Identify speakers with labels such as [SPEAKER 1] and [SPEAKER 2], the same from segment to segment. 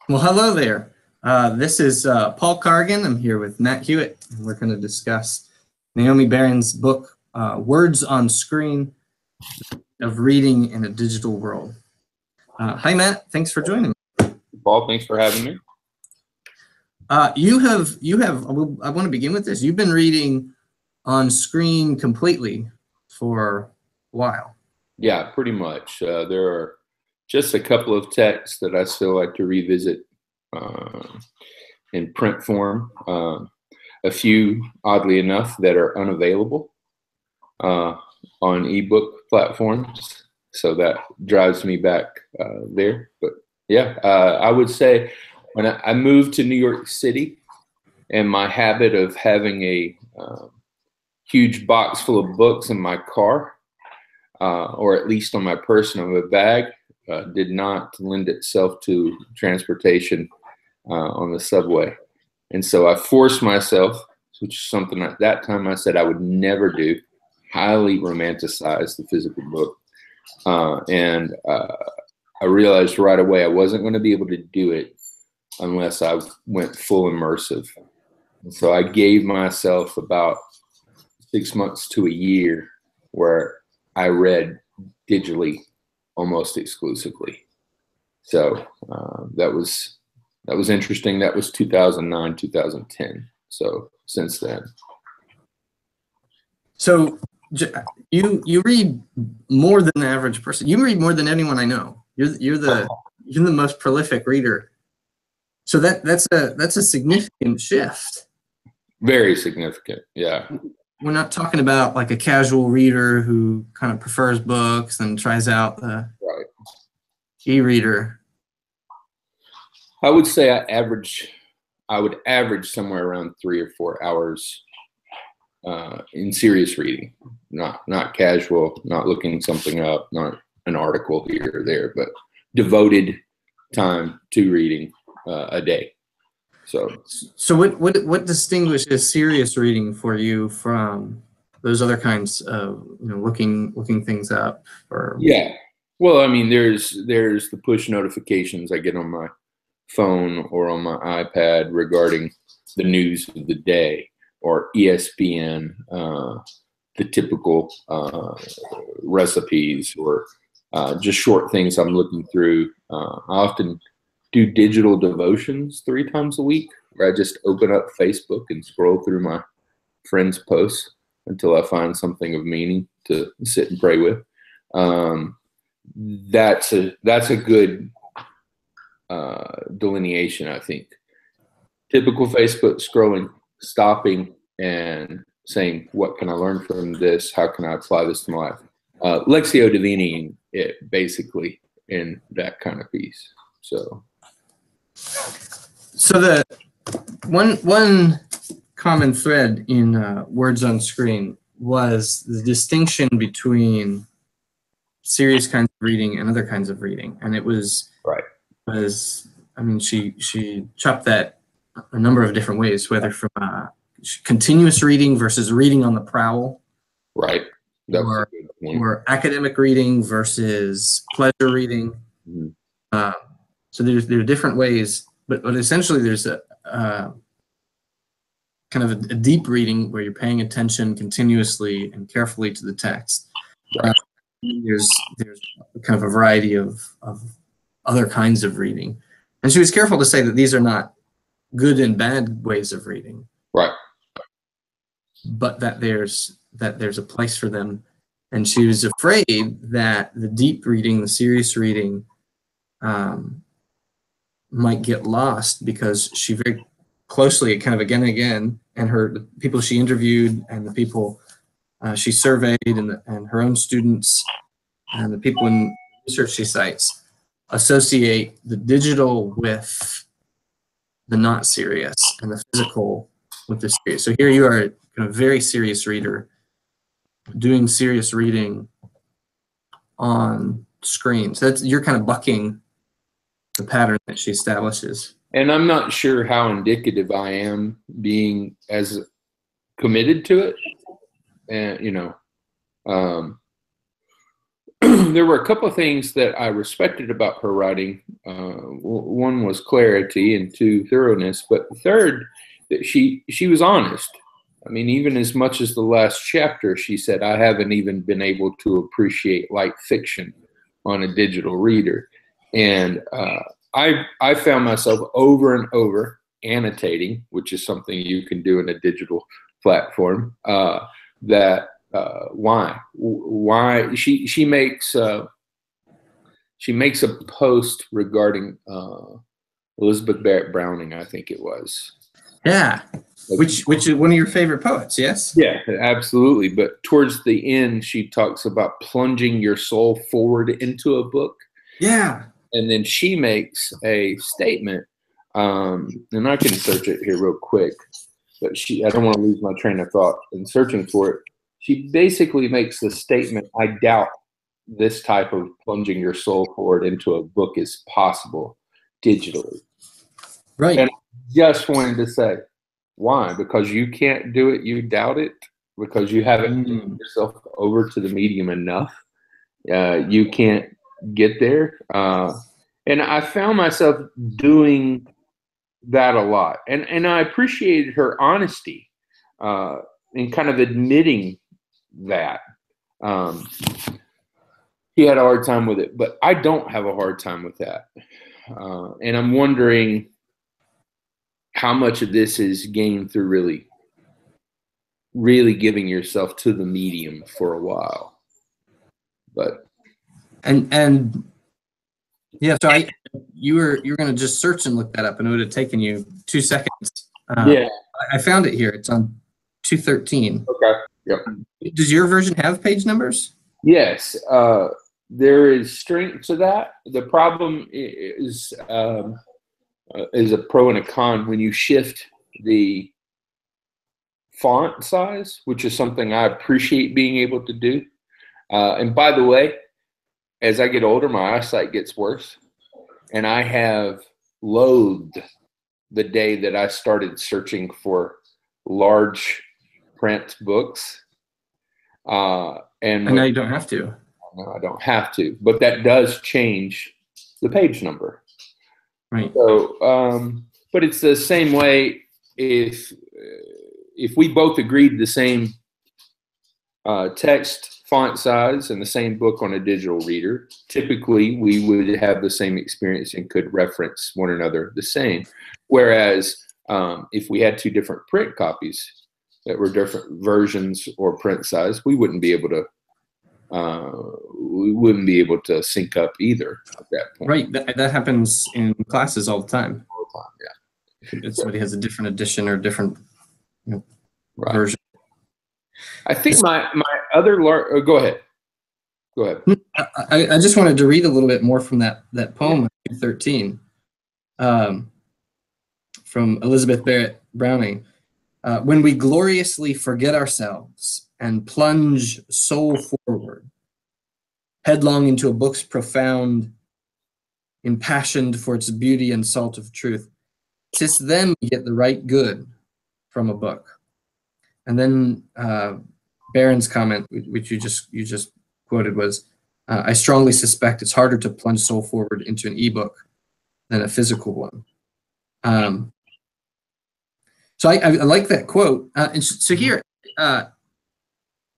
[SPEAKER 1] Well, hello there. This is Paul Corrigan. I'm here with Matt Huett, and we're going to discuss Naomi Barron's book, Words on Screen of Reading in a Digital World. Hi, Matt. Thanks for joining me.
[SPEAKER 2] Paul, thanks for having me.
[SPEAKER 1] I want to begin with this. You've been reading on screen completely for a while.
[SPEAKER 2] Yeah, pretty much. There are just a couple of texts that I still like to revisit in print form. A few, oddly enough, that are unavailable on ebook platforms. So that drives me back there. But yeah, I would say when I moved to New York City, and my habit of having a huge box full of books in my car, or at least on my person of a bag, did not lend itself to transportation on the subway. And so I forced myself, which is something at that time I said I would never do, highly romanticize the physical book. And I realized right away I wasn't going to be able to do it unless I went full immersive. And so I gave myself about 6 months to a year where I read digitally almost exclusively. So that was interesting. That was 2009, 2010. So since then.
[SPEAKER 1] So you read more than the average person. You read more than anyone I know. You're the most prolific reader. So that's a significant shift.
[SPEAKER 2] Very significant. Yeah.
[SPEAKER 1] We're not talking about like a casual reader who kind of prefers books and tries out the e-reader.
[SPEAKER 2] I would say I would average somewhere around 3 or 4 hours in serious reading, not casual, not looking something up, not an article here or there, but devoted time to reading a day. So
[SPEAKER 1] what distinguishes serious reading for you from those other kinds of looking things up? Or
[SPEAKER 2] yeah, well, I mean, there's the push notifications I get on my phone or on my iPad regarding the news of the day, or ESPN, the typical recipes, or just short things I'm looking through. I often do digital devotions 3 times a week, where I just open up Facebook and scroll through my friends' posts until I find something of meaning to sit and pray with. That's a good delineation, I think. Typical Facebook scrolling, stopping and saying, what can I learn from this? How can I apply this to my life? Lectio Divina, it basically in that kind of piece. So
[SPEAKER 1] the one common thread in Words on Screen was the distinction between serious kinds of reading and other kinds of reading, and it was
[SPEAKER 2] right.
[SPEAKER 1] I mean, she chopped that a number of different ways, whether from continuous reading versus reading on the prowl,
[SPEAKER 2] right,
[SPEAKER 1] or academic reading versus pleasure reading.
[SPEAKER 2] Mm-hmm.
[SPEAKER 1] So there are different ways, but essentially there's a kind of a deep reading where you're paying attention continuously and carefully to the text.
[SPEAKER 2] Right.
[SPEAKER 1] There's kind of a variety of other kinds of reading, and she was careful to say that these are not good and bad ways of reading,
[SPEAKER 2] right?
[SPEAKER 1] But that there's a place for them, and she was afraid that the deep reading, the serious reading, might get lost, because she very closely, kind of again and again, and the people she interviewed and the people she surveyed and her own students and the people in research she cites associate the digital with the not serious and the physical with the serious. So here you are, kind of very serious reader doing serious reading on screen. So you're kind of bucking the pattern that she establishes.
[SPEAKER 2] And I'm not sure how indicative I am being as committed to it. And, there were a couple of things that I respected about her writing. One was clarity, and two, thoroughness. But the third, that she was honest. I mean, even as much as the last chapter, she said, I haven't even been able to appreciate light fiction on a digital reader. And I found myself over and over annotating, which is something you can do in a digital platform, why she makes a post regarding Elizabeth Barrett Browning, I think it was.
[SPEAKER 1] Yeah. Which is one of your favorite poets, yes?
[SPEAKER 2] Yeah, absolutely. But towards the end, she talks about plunging your soul forward into a book.
[SPEAKER 1] Yeah.
[SPEAKER 2] And then she makes a statement, and I can search it here real quick, but I don't want to lose my train of thought in searching for it. She basically makes the statement, I doubt this type of plunging your soul forward into a book is possible digitally.
[SPEAKER 1] Right.
[SPEAKER 2] And I just wanted to say, why? Because you can't do it, you doubt it, because you haven't given yourself over to the medium enough. You can't get there. And I found myself doing that a lot. And I appreciated her honesty in kind of admitting that. He had a hard time with it, but I don't have a hard time with that. And I'm wondering how much of this is gained through really giving yourself to the medium for a while. But
[SPEAKER 1] and yeah, so you were going to just search and look that up, and it would have taken you 2 seconds.
[SPEAKER 2] yeah,
[SPEAKER 1] I found it here. It's on 213.
[SPEAKER 2] okay, yep.
[SPEAKER 1] Does your version have page numbers?
[SPEAKER 2] Yes, there is strength to that. The problem is a pro and a con when you shift the font size, which is something I appreciate being able to do. And by the way, as I get older, my eyesight gets worse. And I have loathed the day that I started searching for large print books.
[SPEAKER 1] And now you don't have to.
[SPEAKER 2] No, I don't have to. But that does change the page number.
[SPEAKER 1] Right.
[SPEAKER 2] So, but it's the same way if we both agreed the same text font size and the same book on a digital reader, typically we would have the same experience and could reference one another the same. Whereas if we had two different print copies that were different versions or print size, we wouldn't be able to sync up either at that point.
[SPEAKER 1] Right. That happens in classes all the time.
[SPEAKER 2] Yeah.
[SPEAKER 1] If somebody has a different edition or different
[SPEAKER 2] Right.
[SPEAKER 1] version.
[SPEAKER 2] I think my other go ahead.
[SPEAKER 1] I just wanted to read a little bit more from that poem, 13, from Elizabeth Barrett Browning. When we gloriously forget ourselves and plunge soul forward, headlong into a book's profound, impassioned for its beauty and salt of truth, 'tis then we get the right good from a book. And then Barron's comment, which you just quoted, was, I strongly suspect it's harder to plunge soul forward into an ebook than a physical one. So I like that quote. And so here,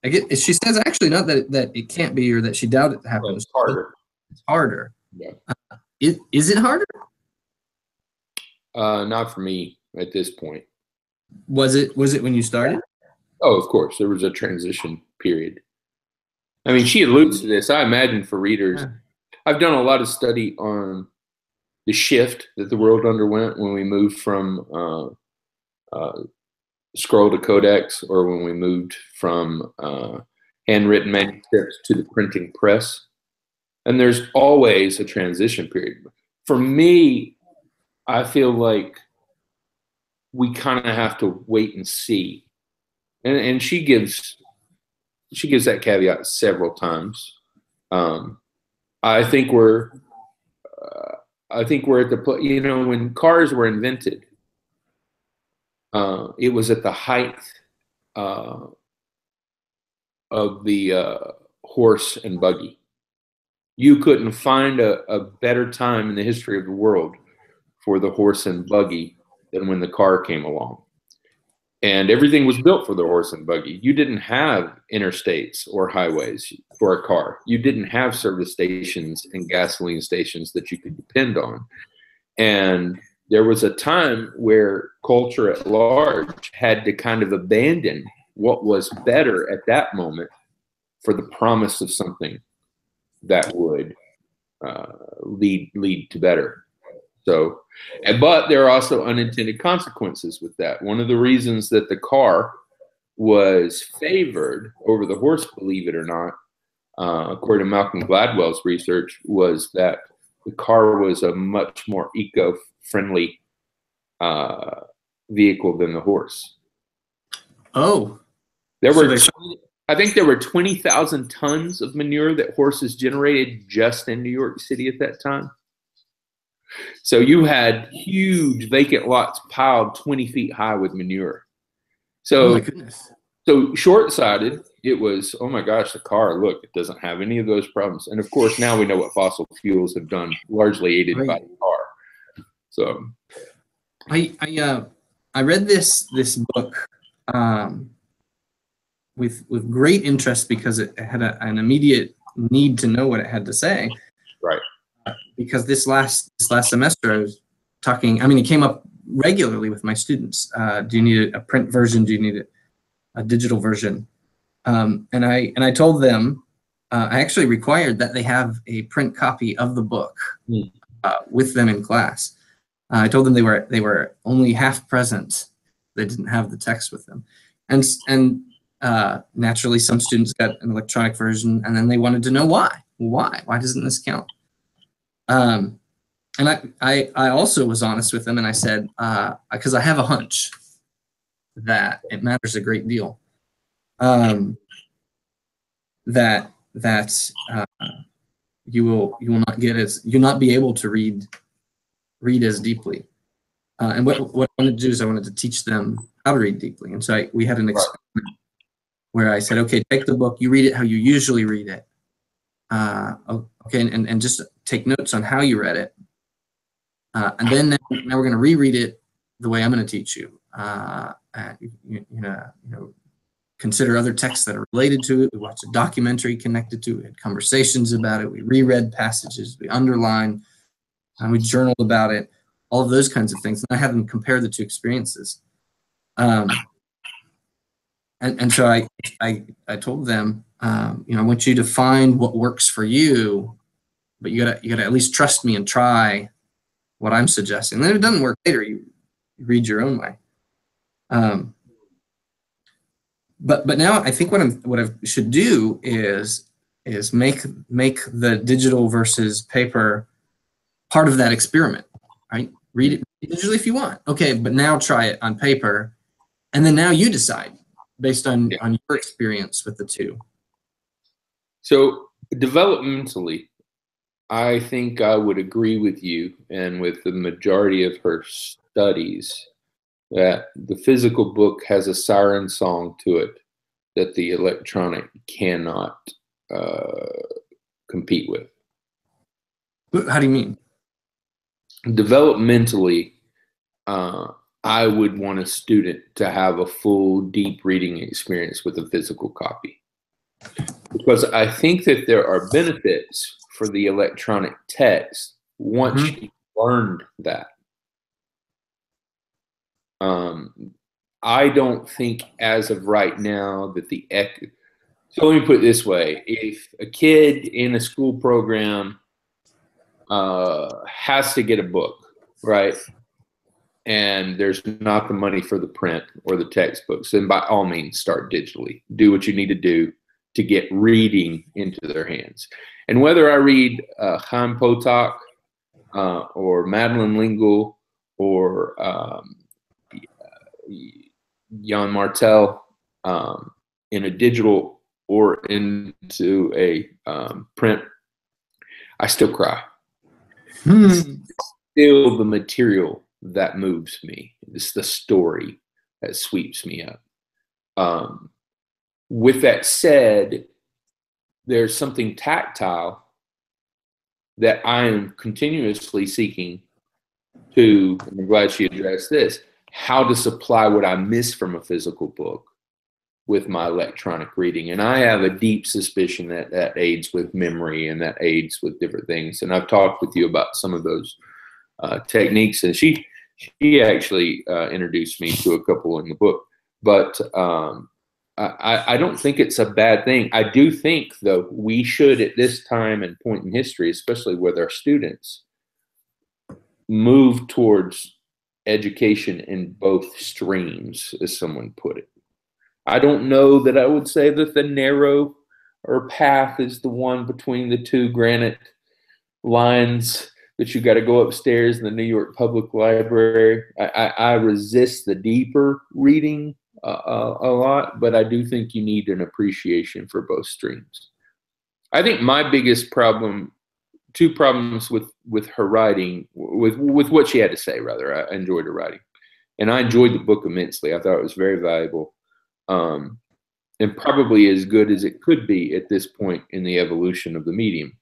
[SPEAKER 1] she says actually not that it can't be or that she doubted it happens.
[SPEAKER 2] It's harder.
[SPEAKER 1] It's harder.
[SPEAKER 2] Yeah.
[SPEAKER 1] Is it harder?
[SPEAKER 2] Not for me at this point.
[SPEAKER 1] Was it when you started?
[SPEAKER 2] Oh, of course. There was a transition period. I mean, she alludes to this. I imagine for readers, I've done a lot of study on the shift that the world underwent when we moved from scroll to codex, or when we moved from handwritten manuscripts to the printing press. And there's always a transition period. For me, I feel like we kind of have to wait and see. And she gives that caveat several times. I think we're at the when cars were invented, it was at the height of the horse and buggy. You couldn't find a better time in the history of the world for the horse and buggy than when the car came along. And everything was built for the horse and buggy. You didn't have interstates or highways for a car. You didn't have service stations and gasoline stations that you could depend on. And there was a time where culture at large had to kind of abandon what was better at that moment for the promise of something that would lead to better. So, but there are also unintended consequences with that. One of the reasons that the car was favored over the horse, believe it or not, according to Malcolm Gladwell's research, was that the car was a much more eco-friendly vehicle than the horse.
[SPEAKER 1] Oh,
[SPEAKER 2] there were, I think there were 20,000 tons of manure that horses generated just in New York City at that time. So you had huge vacant lots piled 20 feet high with manure. So,
[SPEAKER 1] oh my goodness.
[SPEAKER 2] So short-sighted, it was, oh my gosh, the car, look, it doesn't have any of those problems. And of course, now we know what fossil fuels have done, largely aided by the car. So
[SPEAKER 1] I read this book with great interest because it had an immediate need to know what it had to say.
[SPEAKER 2] Right.
[SPEAKER 1] Because this last semester I was talking, I mean, it came up regularly with my students. Do you need a print version? Do you need a digital version? And I told them, I actually required that they have a print copy of the book with them in class. I told them they were only half present. They didn't have the text with them. And naturally some students got an electronic version, and then they wanted to know why. Why doesn't this count? And I also was honest with them, and I said, because I have a hunch that it matters a great deal, that you will not be able to read as deeply. And what I wanted to do is I wanted to teach them how to read deeply. And so we had an experiment where I said, okay, take the book, you read it how you usually read it. Okay, and just take notes on how you read it. And then now we're going to reread it the way I'm going to teach you. You know, consider other texts that are related to it. We watched a documentary connected to it. We had conversations about it. We reread passages. We underlined. We journaled about it. All of those kinds of things. And I had them compare the two experiences. And so I told them, you know, I want you to find what works for you, but you gotta at least trust me and try what I'm suggesting. And then if it doesn't work later, you read your own way. But now I think what I should do is make the digital versus paper part of that experiment, right? Read it digitally if you want. Okay, but now try it on paper, and then now you decide based on your experience with the two.
[SPEAKER 2] So developmentally, I think I would agree with you and with the majority of her studies that the physical book has a siren song to it that the electronic cannot compete with.
[SPEAKER 1] How do you mean?
[SPEAKER 2] Developmentally, I would want a student to have a full, deep reading experience with a physical copy. Because I think that there are benefits for the electronic text once you learned that. I don't think as of right now that so let me put it this way. If a kid in a school program has to get a book, right? And there's not the money for the print or the textbooks, then by all means start digitally. Do what you need to do to get reading into their hands. And whether I read Chaim Potok or Madeline L'Engle or Jan Martel in a digital or into a print, I still cry. Still the material that moves me. It's the story that sweeps me up. With that said, there's something tactile that I am continuously seeking to, and I'm glad she addressed this, how to supply what I miss from a physical book with my electronic reading. And I have a deep suspicion that that aids with memory and that aids with different things. And I've talked with you about some of those techniques. And she actually introduced me to a couple in the book. But I don't think it's a bad thing. I do think, though, we should, at this time and point in history, especially with our students, move towards education in both streams, as someone put it. I don't know that I would say that the narrow or path is the one between the two granite lines that you got to go upstairs in the New York Public Library. I resist the deeper reading a lot, but I do think you need an appreciation for both streams. I think my biggest problem, two problems with her writing, with what she had to say, rather. I enjoyed her writing. And I enjoyed the book immensely. I thought it was very valuable. And probably as good as it could be at this point in the evolution of the medium.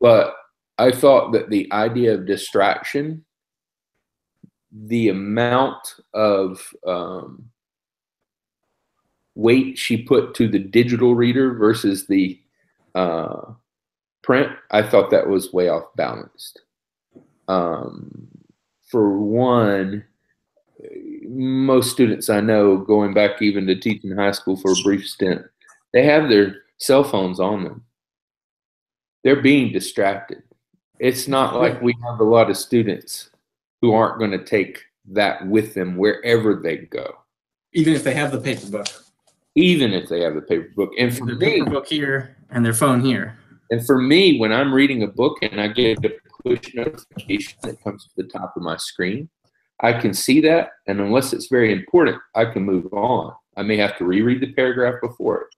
[SPEAKER 2] But I thought that the idea of distraction, the amount of weight she put to the digital reader versus the print, I thought that was way off balanced. For one, most students I know, going back even to teaching high school for a brief stint, they have their cell phones on them. They're being distracted. It's not like we have a lot of students who aren't going to take that with them wherever they go.
[SPEAKER 1] Even if they have the paper book.
[SPEAKER 2] Even if they have the paper book. And for
[SPEAKER 1] the
[SPEAKER 2] me,
[SPEAKER 1] paper book here and their phone here.
[SPEAKER 2] And for me, when I'm reading a book and I get a push notification that comes to the top of my screen, I can see that, and unless it's very important, I can move on. I may have to reread the paragraph before it,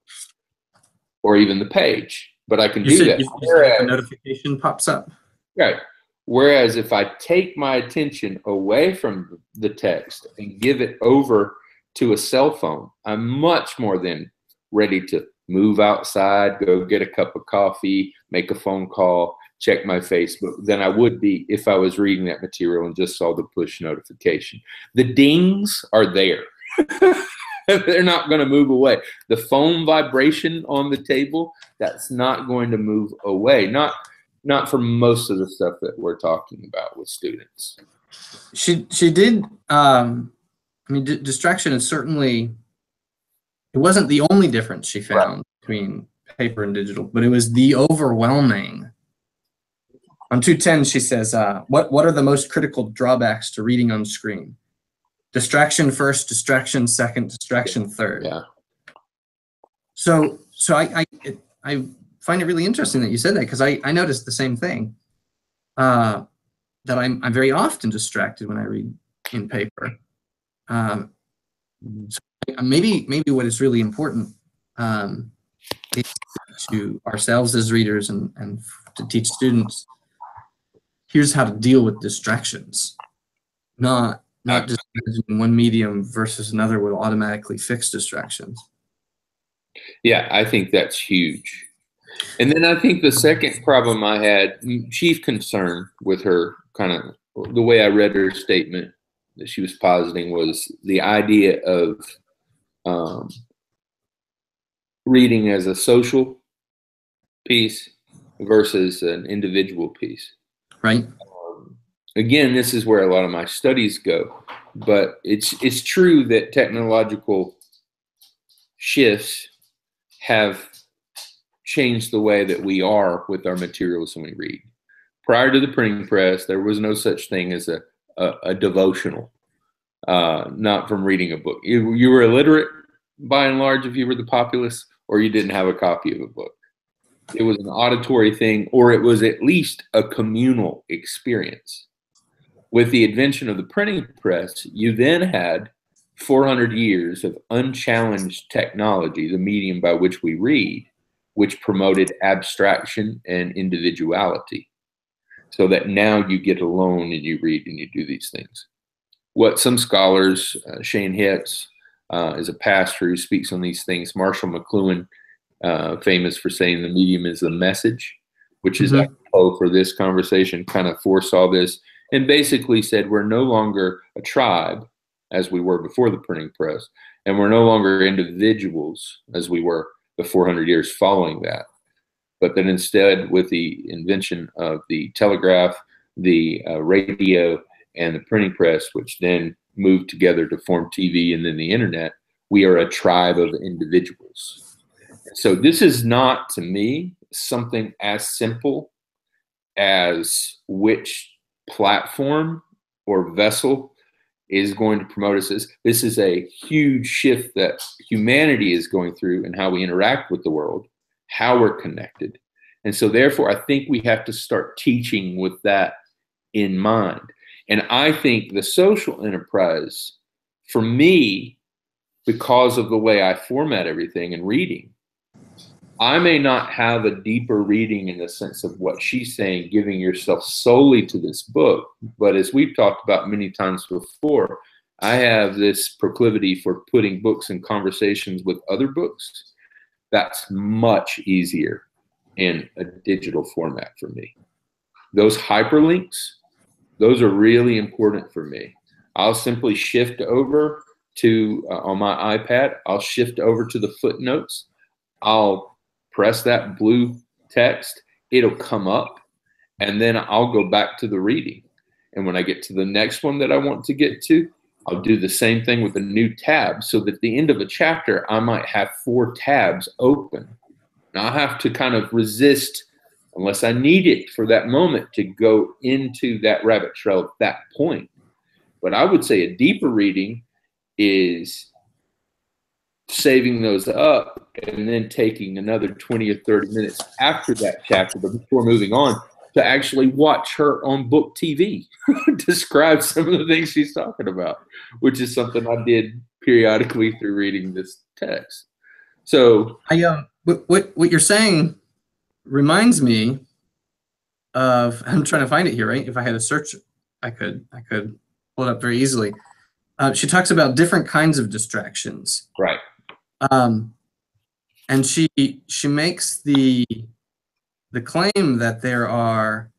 [SPEAKER 2] or even the page, but I can do that.
[SPEAKER 1] You said the notification pops up.
[SPEAKER 2] Right. Whereas if I take my attention away from the text and give it over to a cell phone, I'm much more then ready to move outside, go get a cup of coffee, make a phone call, check my Facebook than I would be if I was reading that material and just saw the push notification. The dings are there. They're not going to move away. The phone vibration on the table, that's not going to move away. Not for most of the stuff that we're talking about with students.
[SPEAKER 1] She did, I mean, distraction is certainly, it wasn't the only difference she found between paper and digital, but it was the overwhelming. On 210, she says, what are the most critical drawbacks to reading on screen? Distraction first, distraction second, distraction third.
[SPEAKER 2] Yeah.
[SPEAKER 1] So I find it really interesting that you said that, because I noticed the same thing. That I'm very often distracted when I read in paper. So maybe what is really important is to ourselves as readers and to teach students, here's how to deal with distractions, not just imagining one medium versus another will automatically fix distractions.
[SPEAKER 2] Yeah, I think that's huge. And then I think the second problem I had, chief concern with her, kind of the way I read her statement that she was positing, was the idea of reading as a social piece versus an individual piece.
[SPEAKER 1] Right.
[SPEAKER 2] Again, this is where a lot of my studies go, but it's true that technological shifts have changed the way that we are with our materials when we read. Prior to the printing press, there was no such thing as a devotional, not from reading a book. You were illiterate, by and large, if you were the populace, or you didn't have a copy of a book. It was an auditory thing, or it was at least a communal experience. With the invention of the printing press, you then had 400 years of unchallenged technology, the medium by which we read, which promoted abstraction and individuality. So that now you get alone and you read and you do these things. What some scholars, Shane Huett is a pastor who speaks on these things. Marshall McLuhan, famous for saying the medium is the message, which is flow for this conversation kind of foresaw this and basically said we're no longer a tribe as we were before the printing press, and we're no longer individuals as we were the 400 years following that. But that instead, with the invention of the telegraph, the radio, and the printing press, which then moved together to form TV and then the internet, we are a tribe of individuals. So this is not, to me, something as simple as which platform or vessel is going to promote us. This is a huge shift that humanity is going through in how we interact with the world, how we're connected. And so therefore, I think we have to start teaching with that in mind. And I think the social enterprise, for me, because of the way I format everything and reading, I may not have a deeper reading in the sense of what she's saying, giving yourself solely to this book. But as we've talked about many times before, I have this proclivity for putting books in conversations with other books. That's much easier in a digital format for me. Those hyperlinks, those are really important for me. I'll simply shift over to, on my iPad, I'll shift over to the footnotes. I'll press that blue text, it'll come up, and then I'll go back to the reading. And when I get to the next one that I want to get to, I'll do the same thing with a new tab, so that at the end of a chapter, I might have 4 tabs open. Now I have to kind of resist, unless I need it for that moment, to go into that rabbit trail at that point. But I would say a deeper reading is saving those up and then taking another 20 or 30 minutes after that chapter, but before moving on, to actually watch her on book TV describe some of the things she's talking about, which is something I did periodically through reading this text. So
[SPEAKER 1] what you're saying reminds me of, I'm trying to find it here, right? If I had a search, I could pull it up very easily. She talks about different kinds of distractions.
[SPEAKER 2] Right.
[SPEAKER 1] And she makes the claim that there are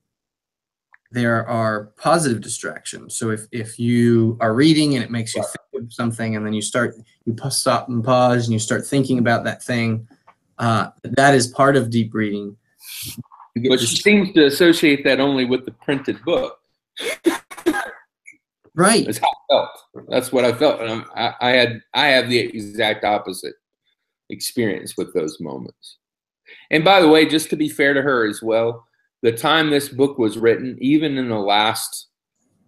[SPEAKER 1] positive distractions. So if you are reading and it makes you think of something, and then you stop and pause and you start thinking about that thing, that is part of deep reading.
[SPEAKER 2] But she seems to associate that only with the printed book.
[SPEAKER 1] Right.
[SPEAKER 2] That's how I felt. That's what I felt. And I have the exact opposite experience with those moments. And by the way, just to be fair to her as well, the time this book was written, even in the last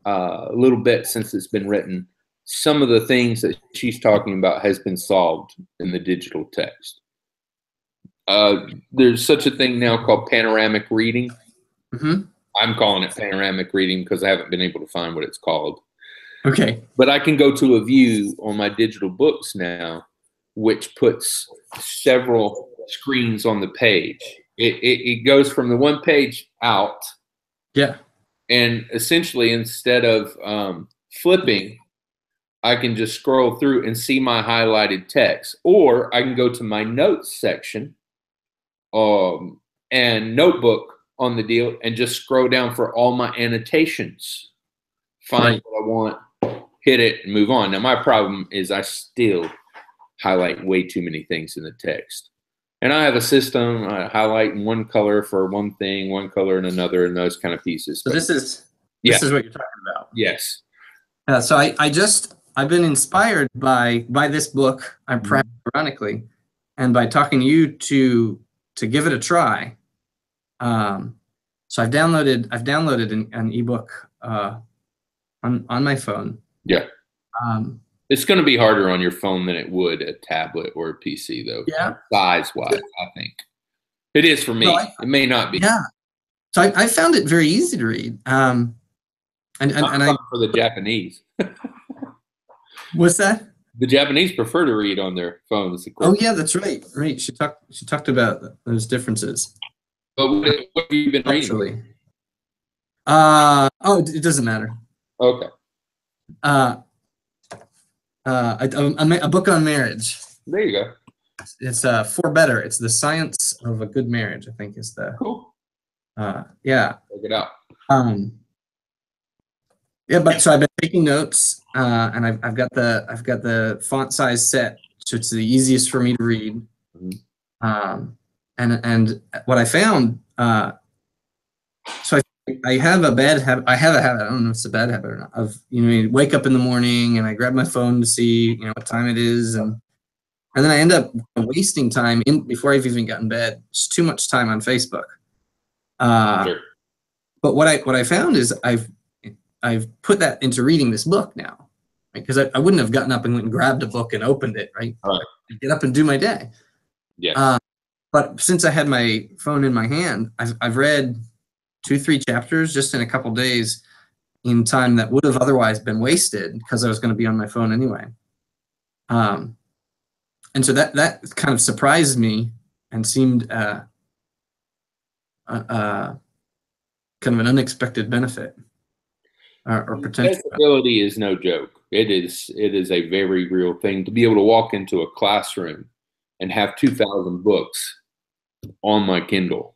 [SPEAKER 2] little bit since it's been written, some of the things that she's talking about has been solved in the digital text. There's such a thing now called panoramic reading.
[SPEAKER 1] Mm-hmm.
[SPEAKER 2] I'm calling it panoramic reading because I haven't been able to find what it's called.
[SPEAKER 1] Okay.
[SPEAKER 2] But I can go to a view on my digital books now, which puts several screens on the page. It goes from the one page out.
[SPEAKER 1] Yeah.
[SPEAKER 2] And essentially, instead of flipping, I can just scroll through and see my highlighted text. Or I can go to my notes section and notebook on the deal and just scroll down for all my annotations. Find what I want, hit it, and move on. Now, my problem is I still highlight way too many things in the text. And I have a system, I highlight in one color for one thing, one color in another, and those kind of pieces.
[SPEAKER 1] So this is what you're talking about.
[SPEAKER 2] Yes.
[SPEAKER 1] So I've been inspired by this book, ironically, and by talking to you to give it a try. So I've downloaded an ebook on my phone.
[SPEAKER 2] Yeah. It's going to be harder on your phone than it would a tablet or a PC, though.
[SPEAKER 1] Yeah.
[SPEAKER 2] Size-wise, I think. It is for me. It may not be.
[SPEAKER 1] Yeah. So I found it very easy to read. And I
[SPEAKER 2] for the Japanese.
[SPEAKER 1] What's that?
[SPEAKER 2] The Japanese prefer to read on their phones.
[SPEAKER 1] Oh yeah, that's right. Right. She talked about those differences.
[SPEAKER 2] But what have you been reading?
[SPEAKER 1] It doesn't matter.
[SPEAKER 2] Okay.
[SPEAKER 1] A book on marriage.
[SPEAKER 2] There you go.
[SPEAKER 1] It's For Better. It's the science of a good marriage, I think is the.
[SPEAKER 2] Cool.
[SPEAKER 1] Yeah.
[SPEAKER 2] Check it out.
[SPEAKER 1] Yeah, but so I've been taking notes, and I've got the font size set, so it's the easiest for me to read. And what I found, so I have a bad habit. I have a habit. I don't know if it's a bad habit or not. Of you wake up in the morning and I grab my phone to see what time it is, and then I end up wasting time before I've even gotten in bed. It's too much time on Facebook.
[SPEAKER 2] Sure.
[SPEAKER 1] But what I found is I've put that into reading this book now, because I wouldn't have gotten up and went and grabbed a book and opened it, right?
[SPEAKER 2] Right.
[SPEAKER 1] I'd get up and do my day.
[SPEAKER 2] Yes.
[SPEAKER 1] But since I had my phone in my hand, I've read 2-3 chapters just in a couple days, in time that would have otherwise been wasted because I was going to be on my phone anyway. And so that kind of surprised me and seemed kind of an unexpected benefit or potential.
[SPEAKER 2] Accessibility is no joke. It is a very real thing to be able to walk into a classroom and have 2,000 books on my Kindle.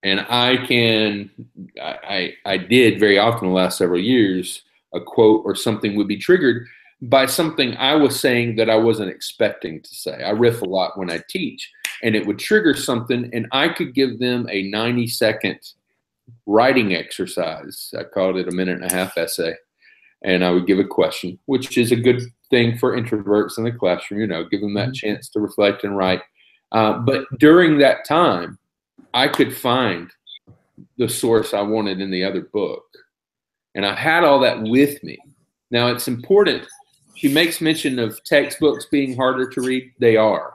[SPEAKER 2] And I did very often the last several years, a quote or something would be triggered by something I was saying that I wasn't expecting to say. I riff a lot when I teach, and it would trigger something, and I could give them a 90-second writing exercise. I called it a 1.5-minute essay. And I would give a question, which is a good thing for introverts in the classroom, give them that chance to reflect and write. But during that time, I could find the source I wanted in the other book. And I had all that with me. Now, it's important. She makes mention of textbooks being harder to read. They are.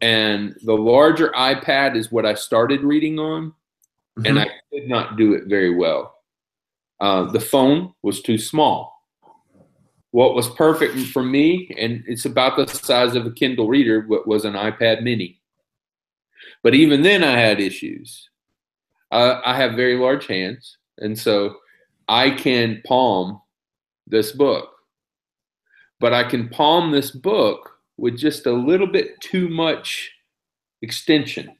[SPEAKER 2] And the larger iPad is what I started reading on, and I could not do it very well. The phone was too small. What was perfect for me, and it's about the size of a Kindle reader, was an iPad mini. But even then I had issues. I have very large hands, and so I can palm this book. But I can palm this book with just a little bit too much extension,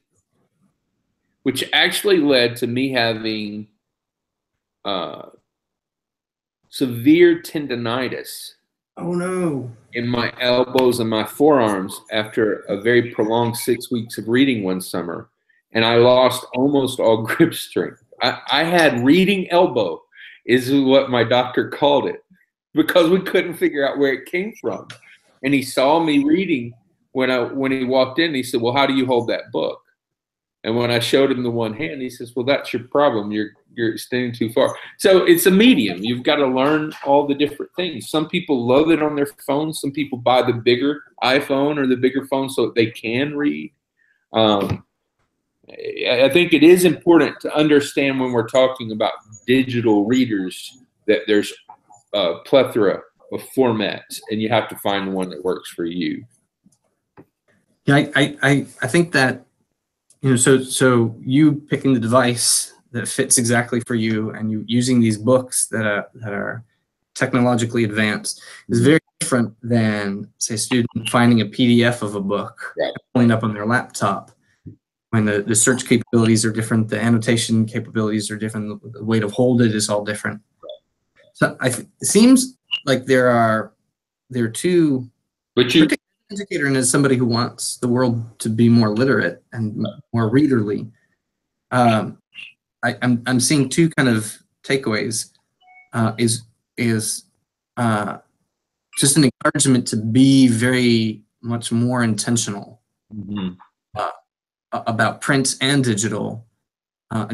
[SPEAKER 2] which actually led to me having severe tendonitis.
[SPEAKER 1] Oh no!
[SPEAKER 2] In my elbows and my forearms after a very prolonged 6 weeks of reading one summer, and I lost almost all grip strength. I had reading elbow, is what my doctor called it, because we couldn't figure out where it came from. And he saw me reading when he walked in. He said, "Well, how do you hold that book?" And when I showed him the one hand, he says, "Well, that's your problem. You're extending too far." So it's a medium. You've got to learn all the different things. Some people love it on their phones. Some people buy the bigger iPhone or the bigger phone so that they can read. I think it is important to understand when we're talking about digital readers that there's a plethora of formats, and you have to find the one that works for you.
[SPEAKER 1] Yeah, I think that, so you picking the device that fits exactly for you, and you using these books that are technologically advanced, is very different than, say, a student finding a PDF of a book,
[SPEAKER 2] Right,
[SPEAKER 1] pulling up on their laptop, when the search capabilities are different, the annotation capabilities are different, the way to hold it is all different. So it seems like there are two.
[SPEAKER 2] but you,
[SPEAKER 1] Educator, and as somebody who wants the world to be more literate and more readerly, I'm seeing two kind of takeaways. Is just an encouragement to be very much more intentional about print and digital,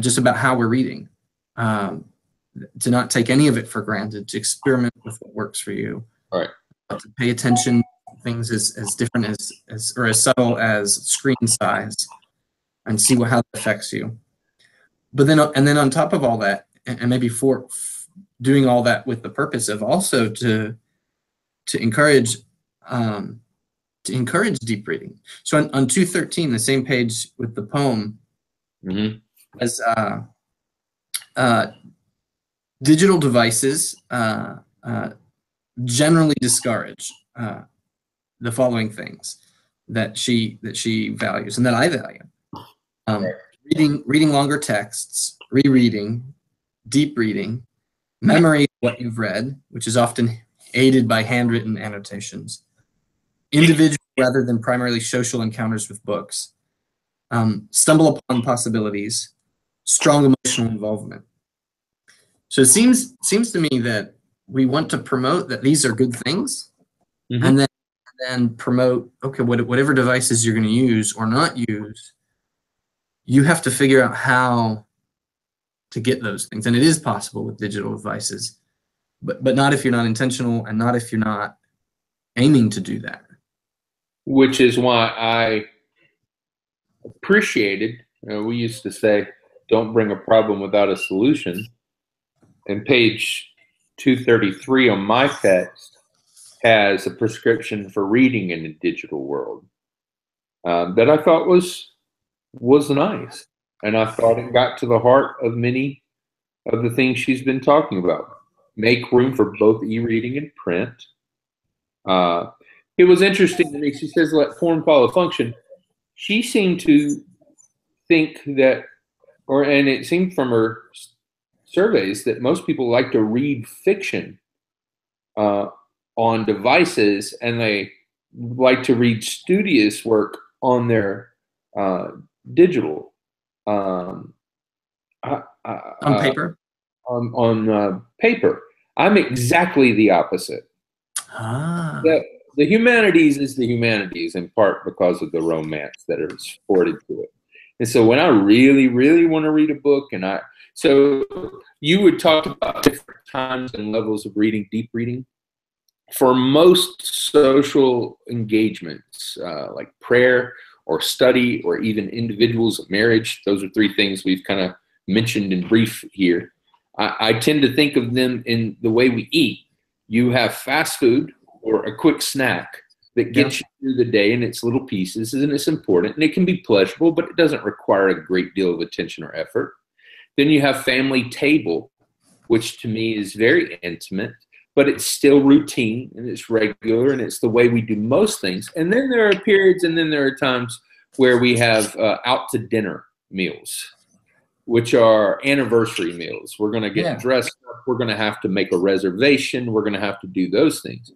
[SPEAKER 1] just about how we're reading, to not take any of it for granted, to experiment with what works for you,
[SPEAKER 2] right,
[SPEAKER 1] to pay attention to things as different as or as subtle as screen size, and see how that affects you. But then on top of all that, and maybe for doing all that with the purpose of also to encourage deep reading. So on 213, the same page with the poem, as digital devices generally discourage the following things that she values and that I value: reading longer texts, rereading, deep reading, memory of what you've read, which is often aided by handwritten annotations, individual rather than primarily social encounters with books, stumble upon possibilities, strong emotional involvement. So it seems to me that we want to promote that these are good things, and then promote, okay, whatever devices you're going to use or not use, you have to figure out how to get those things. And it is possible with digital devices, but not if you're not intentional and not if you're not aiming to do that.
[SPEAKER 2] Which is why I appreciated, we used to say, don't bring a problem without a solution. And page 233 on my text has a prescription for reading in the digital world that I thought was nice. And I thought it got to the heart of many of the things she's been talking about. Make room for both e-reading and print. It was interesting to me. She says, let form follow function. She seemed to think that, and it seemed from her surveys that most people like to read fiction on devices, and they like to read studious work on their digital
[SPEAKER 1] On paper?
[SPEAKER 2] On paper. I'm exactly the opposite. The humanities is the humanities in part because of the romance that is afforded to it. And so when I really, really want to read a book, so you would talk about different times and levels of reading, deep reading. For most social engagements, like prayer or study or even individuals of marriage, those are three things we've kind of mentioned in brief here. I tend to think of them in the way we eat. You have fast food or a quick snack that gets you through the day in its little pieces, and it's important, and it can be pleasurable, but it doesn't require a great deal of attention or effort. Then you have family table, which to me is very intimate, but it's still routine, and it's regular, and it's the way we do most things. And then there are periods, and then there are times where we have out to dinner meals, which are anniversary meals. We're going to get dressed up. We're going to have to make a reservation. We're going to have to do those things.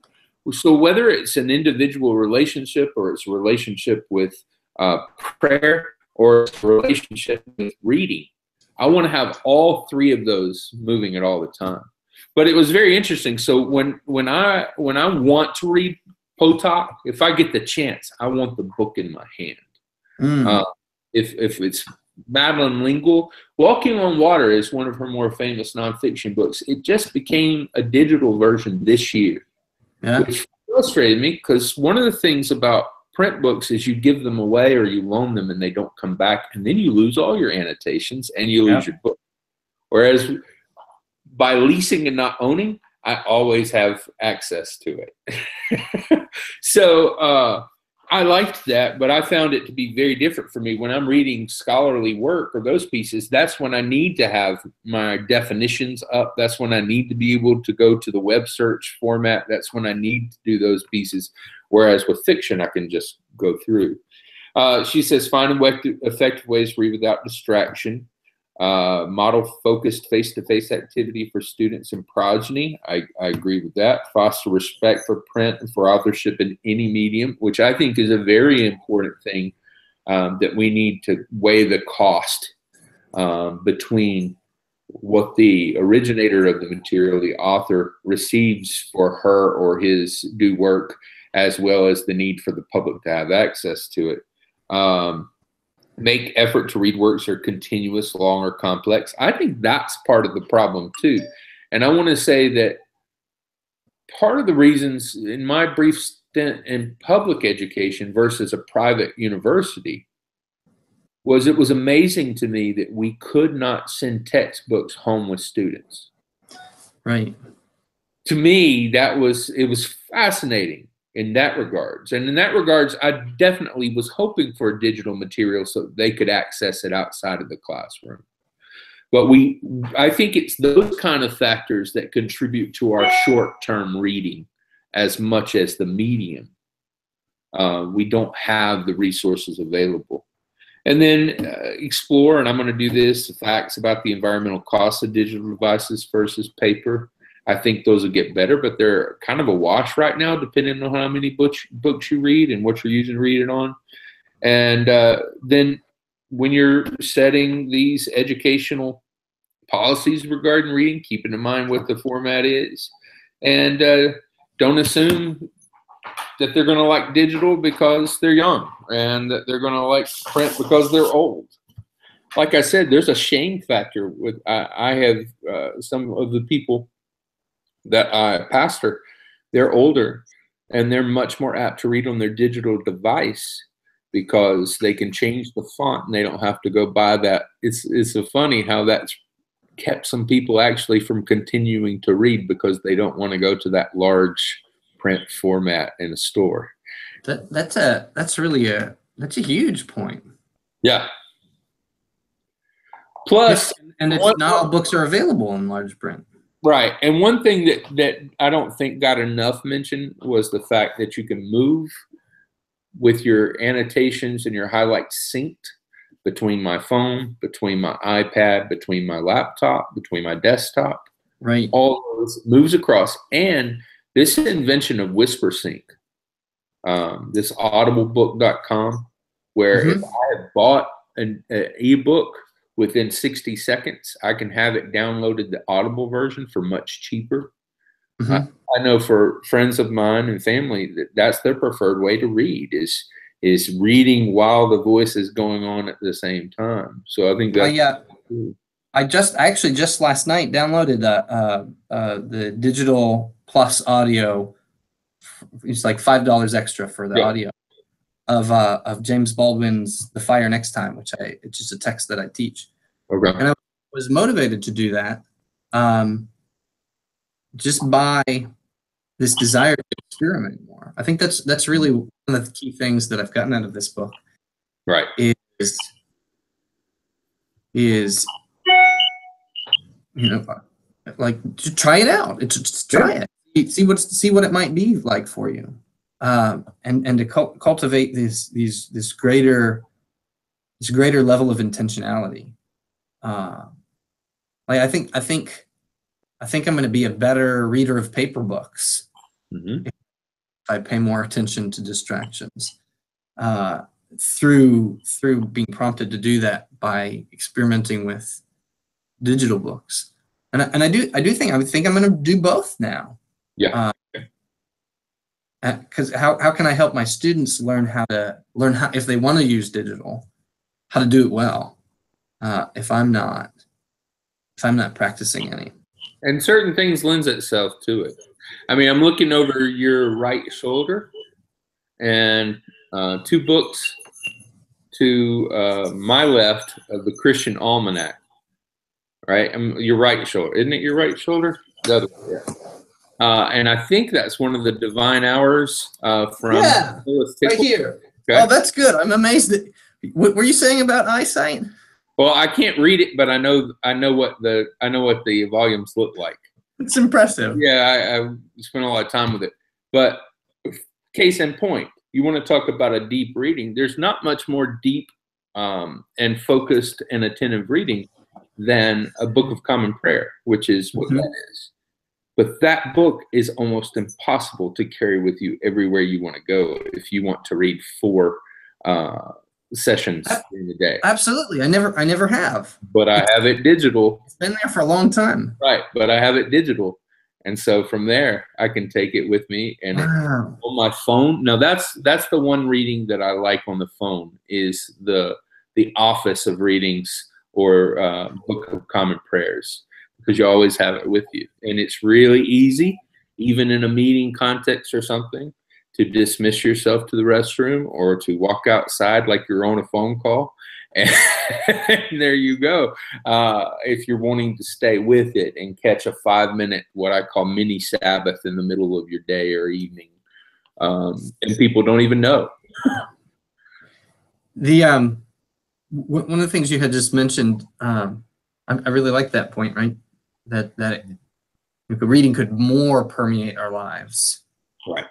[SPEAKER 2] So whether it's an individual relationship or it's a relationship with prayer or it's a relationship with reading, I want to have all three of those moving at all the time. But it was very interesting. So when I want to read Potok, if I get the chance, I want the book in my hand. If it's Madeline L'Engle, Walking on Water is one of her more famous nonfiction books. It just became a digital version this year, which frustrated me because one of the things about print books is you give them away or you loan them and they don't come back, and then you lose all your annotations and you lose your book. Whereas by leasing and not owning, I always have access to it. So I liked that, but I found it to be very different for me. When I'm reading scholarly work or those pieces, that's when I need to have my definitions up. That's when I need to be able to go to the web search format. That's when I need to do those pieces. Whereas with fiction, I can just go through. She says, find effective ways to read without distraction. Model focused face-to-face activity for students and progeny. I agree with that. Foster respect for print and for authorship in any medium, which I think is a very important thing that we need to weigh the cost between what the originator of the material, the author, receives for her or his due work, as well as the need for the public to have access to it. Make effort to read works that are continuous, long, or complex. I think that's part of the problem too. And I want to say that part of the reasons in my brief stint in public education versus a private university was it was amazing to me that we could not send textbooks home with students.
[SPEAKER 1] Right.
[SPEAKER 2] To me, it was fascinating in that regards. And in that regards, I definitely was hoping for a digital material so they could access it outside of the classroom. But I think it's those kind of factors that contribute to our short-term reading as much as the medium. We don't have the resources available. And then explore, and I'm going to do this, the facts about the environmental costs of digital devices versus paper. I think those will get better, but they're kind of a wash right now, depending on how many books you read and what you're using to read it on. And then when you're setting these educational policies regarding reading, keeping in mind what the format is. And don't assume that they're going to like digital because they're young, and that they're going to like print because they're old. Like I said, there's a shame factor with, I have some of the people that I pastor, they're older and they're much more apt to read on their digital device because they can change the font and they don't have to go buy that. It's so funny how that's kept some people actually from continuing to read because they don't want to go to that large print format in a store.
[SPEAKER 1] That's a huge point.
[SPEAKER 2] Yeah. Plus,
[SPEAKER 1] and it's not all books are available in large print.
[SPEAKER 2] Right. And one thing that I don't think got enough mention was the fact that you can move with your annotations and your highlights synced between my phone, between my iPad, between my laptop, between my desktop.
[SPEAKER 1] Right.
[SPEAKER 2] All those moves across. And this invention of WhisperSync, this audibleBook.com, where if I have bought an ebook within 60 seconds, I can have it downloaded, the Audible version, for much cheaper. I know for friends of mine and family that's their preferred way to read is reading while the voice is going on at the same time. So I think that's cool.
[SPEAKER 1] I actually just last night downloaded the Digital Plus audio. It's like $5 extra for the audio of James Baldwin's "The Fire Next Time," it's just a text that I teach.
[SPEAKER 2] Okay.
[SPEAKER 1] And I was motivated to do that just by this desire to experiment more. I think that's really one of the key things that I've gotten out of this book.
[SPEAKER 2] Right.
[SPEAKER 1] Is like to try it out. Just try it. See what it might be like for you, and to cultivate this greater level of intentionality. I think I'm going to be a better reader of paper books if I pay more attention to distractions through being prompted to do that by experimenting with digital books. And I think I'm going to do both now.
[SPEAKER 2] Yeah.
[SPEAKER 1] Because how can I help my students learn how if they want to use digital, how to do it well, if I'm not practicing any.
[SPEAKER 2] And certain things lends itself to it. I mean, I'm looking over your right shoulder, and 2 books to my left of the Christian Almanac. Right, your right shoulder, isn't it? Your right shoulder, the other one, yeah. And I think that's one of the Divine Hours from
[SPEAKER 1] right here. Okay. Oh, that's good. I'm amazed. What were you saying about eyesight?
[SPEAKER 2] Well, I can't read it, but I know what the volumes look like.
[SPEAKER 1] It's impressive.
[SPEAKER 2] Yeah, I spent a lot of time with it. But case in point, you want to talk about a deep reading. There's not much more deep and focused and attentive reading than a Book of Common Prayer, which is what that is. But that book is almost impossible to carry with you everywhere you want to go if you want to read 4 sessions during the day.
[SPEAKER 1] Absolutely. I never have.
[SPEAKER 2] But I have it digital.
[SPEAKER 1] It's been there for a long time.
[SPEAKER 2] Right, but I have it digital. And so from there, I can take it with me and on my phone. Now that's the one reading that I like on the phone is the office of readings or Book of Common Prayers, because you always have it with you. And it's really easy, even in a meeting context or something, to dismiss yourself to the restroom or to walk outside like you're on a phone call. And there you go. If you're wanting to stay with it and catch a 5-minute, what I call mini Sabbath in the middle of your day or evening. And people don't even know.
[SPEAKER 1] One of the things you had just mentioned, I really like that point, right? That reading could more permeate our lives.
[SPEAKER 2] Right.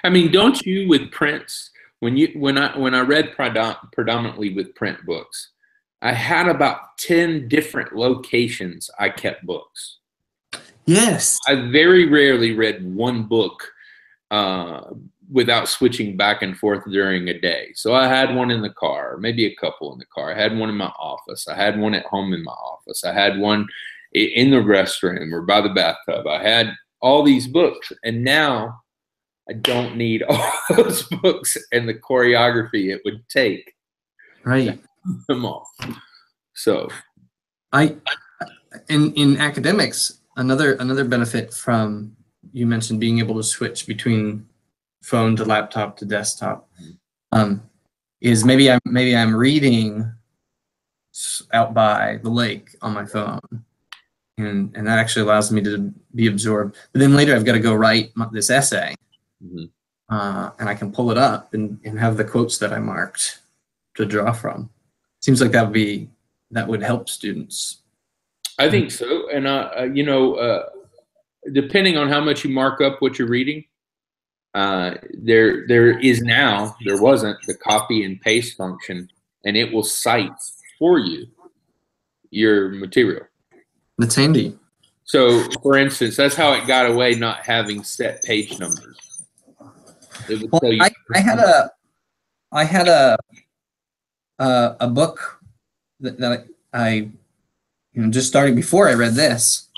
[SPEAKER 2] I mean, don't you with prints when I read predominantly with print books, I had about 10 different locations I kept books.
[SPEAKER 1] Yes.
[SPEAKER 2] I very rarely read one book without switching back and forth during a day. So I had one in the car, maybe a couple in the car. I had one in my office. I had one at home in my office. I had one in the restroom or by the bathtub. I had all these books, and now I don't need all those books and the choreography it would take.
[SPEAKER 1] Right.
[SPEAKER 2] Them all. So
[SPEAKER 1] in academics, another benefit from, you mentioned being able to switch between phone to laptop to desktop, is maybe I'm reading out by the lake on my phone, and that actually allows me to be absorbed. But then later I've got to go write this essay, and I can pull it up and have the quotes that I marked to draw from. Seems like that would help students.
[SPEAKER 2] I think so, and depending on how much you mark up what you're reading, there wasn't the copy and paste function, and it will cite for you your material.
[SPEAKER 1] That's handy.
[SPEAKER 2] So, for instance, that's how it got away not having set page numbers. It would tell you.
[SPEAKER 1] I had a book that I just starting before I read this,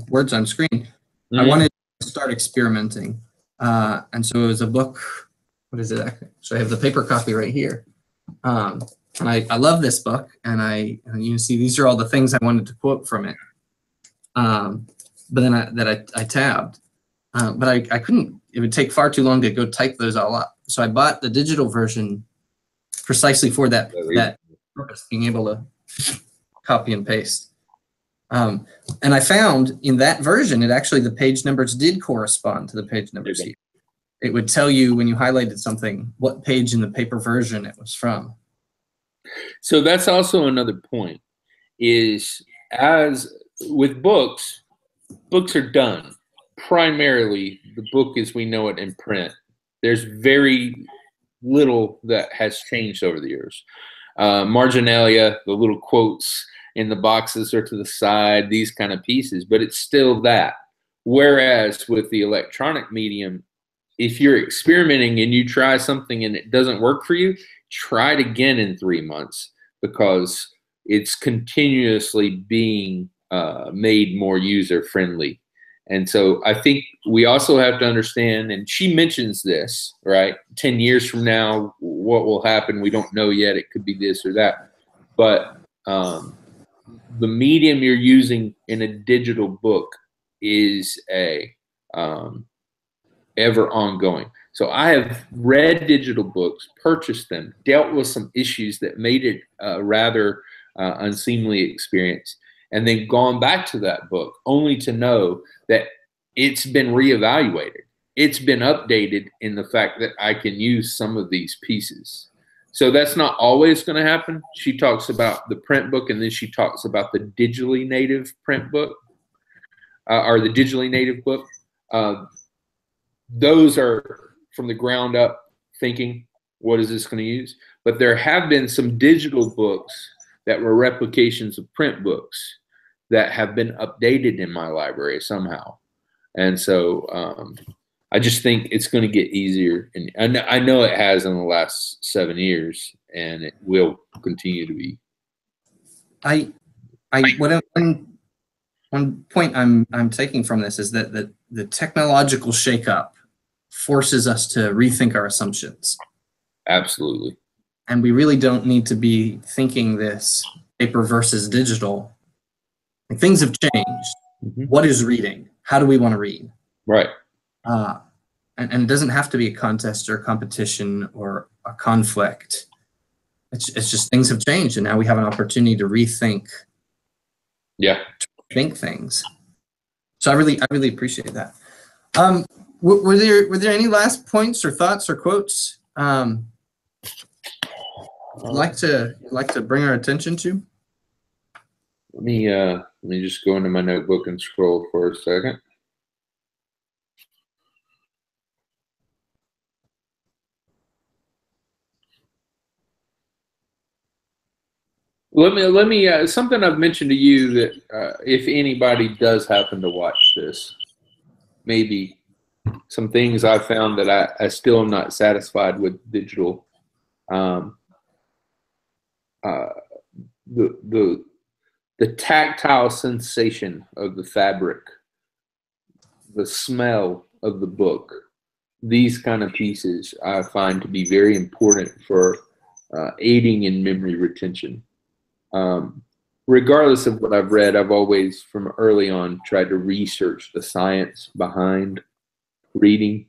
[SPEAKER 1] Words on Screen. I wanted to start experimenting, and so it was a book. What is it? So I have the paper copy right here, and I love this book, and you see these are all the things I wanted to quote from it, but then I tabbed, but I couldn't. It would take far too long to go type those all up. So I bought the digital version precisely for that purpose, being able to copy and paste. And I found in that version, the page numbers did correspond to the page numbers here. It would tell you when you highlighted something, what page in the paper version it was from.
[SPEAKER 2] So that's also another point, is as with books are done. Primarily, the book as we know it in print. There's very little that has changed over the years. Marginalia, the little quotes in the boxes or to the side, these kind of pieces, but it's still that. Whereas with the electronic medium, if you're experimenting and you try something and it doesn't work for you, try it again in 3 months, because it's continuously being made more user-friendly. And so I think we also have to understand, and she mentions this, right? 10 years from now, what will happen? We don't know yet. It could be this or that. But the medium you're using in a digital book is ever ongoing. So I have read digital books, purchased them, dealt with some issues that made it a rather unseemly experience, and then gone back to that book only to know that it's been reevaluated. It's been updated in the fact that I can use some of these pieces. So that's not always going to happen. She talks about the print book, and then she talks about the digitally native print book, or the digitally native book. Those are from the ground up thinking, what is this going to use? But there have been some digital books that were replications of print books that have been updated in my library somehow. And so I just think it's going to get easier. And I know it has in the last 7 years, and it will continue to be.
[SPEAKER 1] One point I'm taking from this is that the technological shakeup forces us to rethink our assumptions.
[SPEAKER 2] Absolutely.
[SPEAKER 1] And we really don't need to be thinking this paper versus digital. Like, things have changed. What is reading? How do we want to read?
[SPEAKER 2] Right.
[SPEAKER 1] And it doesn't have to be a contest or a competition or a conflict. It's just things have changed, and now we have an opportunity to rethink. Think things. So I really appreciate that. Were there any last points or thoughts or quotes you'd like to bring our attention to?
[SPEAKER 2] Let me just go into my notebook and scroll for a second. Let me something I've mentioned to you that if anybody does happen to watch this, maybe some things I found that I still am not satisfied with digital. Um, uh, the tactile sensation of the fabric, the smell of the book, these kind of pieces I find to be very important for aiding in memory retention. Regardless of what I've read, I've always, from early on, tried to research the science behind reading.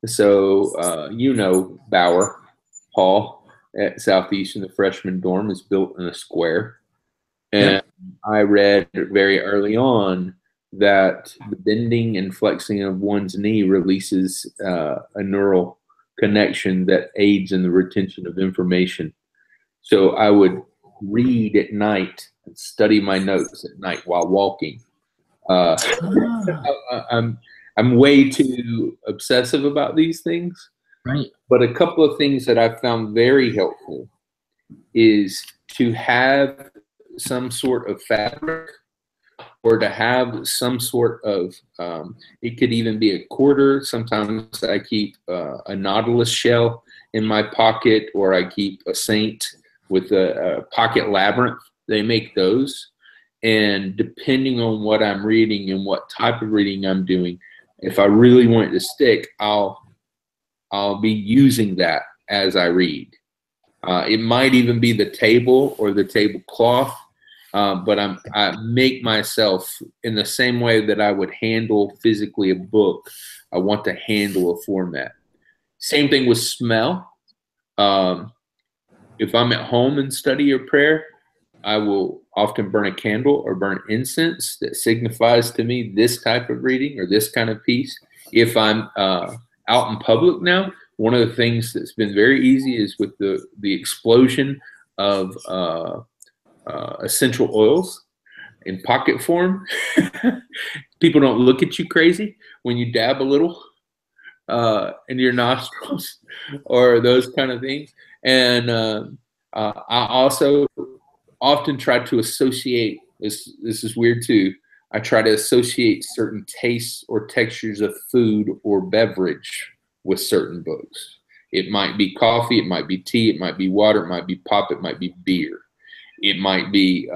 [SPEAKER 2] So, Bauer Hall at Southeastern, the freshman dorm, is built in a square. And I read very early on that the bending and flexing of one's knee releases a neural connection that aids in the retention of information. So I would read at night and study my notes at night while walking. I'm way too obsessive about these things.
[SPEAKER 1] Right.
[SPEAKER 2] But a couple of things that I found very helpful is to have some sort of fabric, or to have some sort of, it could even be a quarter. Sometimes I keep a Nautilus shell in my pocket, or I keep a saint with a pocket labyrinth. They make those. And depending on what I'm reading and what type of reading I'm doing, if I really want it to stick, I'll be using that as I read. It might even be the table or the tablecloth, but I make myself in the same way that I would handle physically a book. I want to handle a format. Same thing with smell. If I'm at home and study or prayer, I will often burn a candle or burn incense that signifies to me this type of reading or this kind of piece. If I'm out in public now, one of the things that's been very easy is with the explosion of essential oils in pocket form. People don't look at you crazy when you dab a little in your nostrils or those kind of things. And I also often try to associate, this is weird too, I try to associate certain tastes or textures of food or beverage with certain books. It might be coffee, it might be tea, it might be water, it might be pop, it might be beer. It might be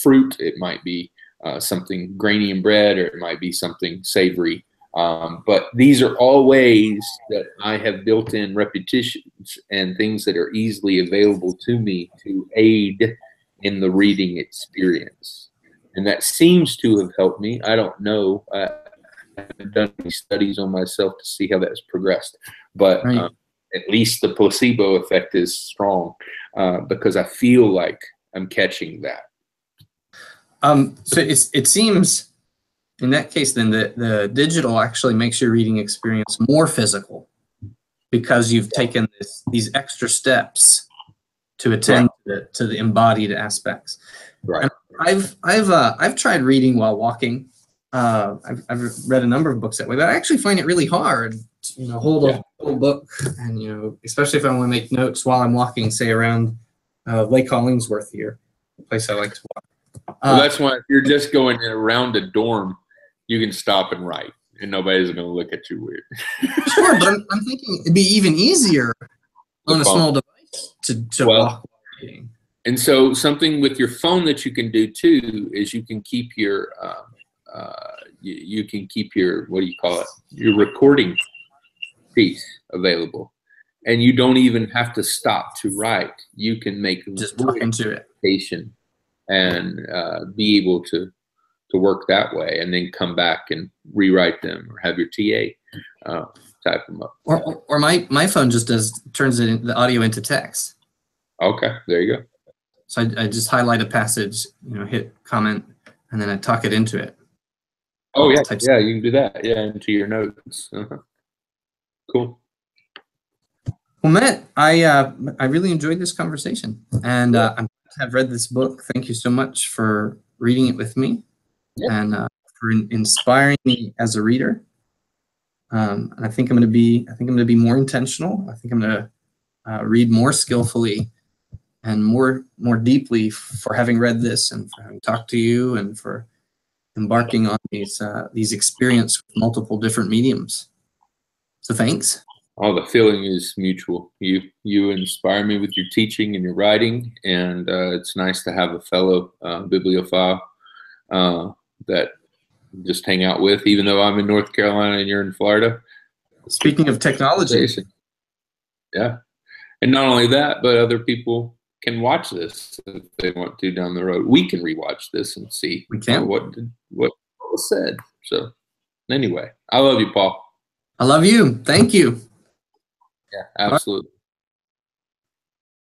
[SPEAKER 2] fruit, it might be something grainy in bread, or it might be something savory. But these are all ways that I have built in repetitions and things that are easily available to me to aid in the reading experience. And that seems to have helped me. I don't know. I haven't done any studies on myself to see how that's progressed. But
[SPEAKER 1] Right.
[SPEAKER 2] At least the placebo effect is strong because I feel like I'm catching that.
[SPEAKER 1] So it seems in that case, then the digital actually makes your reading experience more physical because you've taken these extra steps to attend to the embodied aspects.
[SPEAKER 2] Right.
[SPEAKER 1] And I've tried reading while walking. I've read a number of books that way, but I actually find it really hard to, hold a whole book, and especially if I want to make notes while I'm walking, say around Lake Hollingsworth here, a place I like to walk.
[SPEAKER 2] Well, that's why if you're just going around a dorm, you can stop and write, and nobody's going to look at you weird.
[SPEAKER 1] Sure, but I'm thinking it'd be even easier on a small device to walk while reading.
[SPEAKER 2] And so something with your phone that you can do too is you can keep your what do you call it? Your recording piece available, and you don't even have to stop to write. You can make
[SPEAKER 1] just talk into it
[SPEAKER 2] and be able to work that way, and then come back and rewrite them, or have your TA type them up.
[SPEAKER 1] Or my phone just turns the audio into text.
[SPEAKER 2] Okay, there you go.
[SPEAKER 1] So I just highlight a passage, hit comment, and then I talk it into it.
[SPEAKER 2] Oh yeah, yeah, you can do that. Yeah, into your notes. Cool.
[SPEAKER 1] Well, Matt, I really enjoyed this conversation, and I've read this book. Thank you so much for reading it with me, and for inspiring me as a reader. I think I'm going to be more intentional. I think I'm going to read more skillfully and more deeply for having read this and for having talked to you and for embarking on these experience with multiple different mediums. So thanks.
[SPEAKER 2] Oh, the feeling is mutual. You inspire me with your teaching and your writing, and it's nice to have a fellow bibliophile that just hang out with, even though I'm in North Carolina and you're in Florida.
[SPEAKER 1] Speaking of technology.
[SPEAKER 2] Yeah. And not only that, but other people can watch this if they want to down the road. We can rewatch this and see what was said. So anyway, I love you, Paul.
[SPEAKER 1] I love you. Thank you.
[SPEAKER 2] Yeah, absolutely.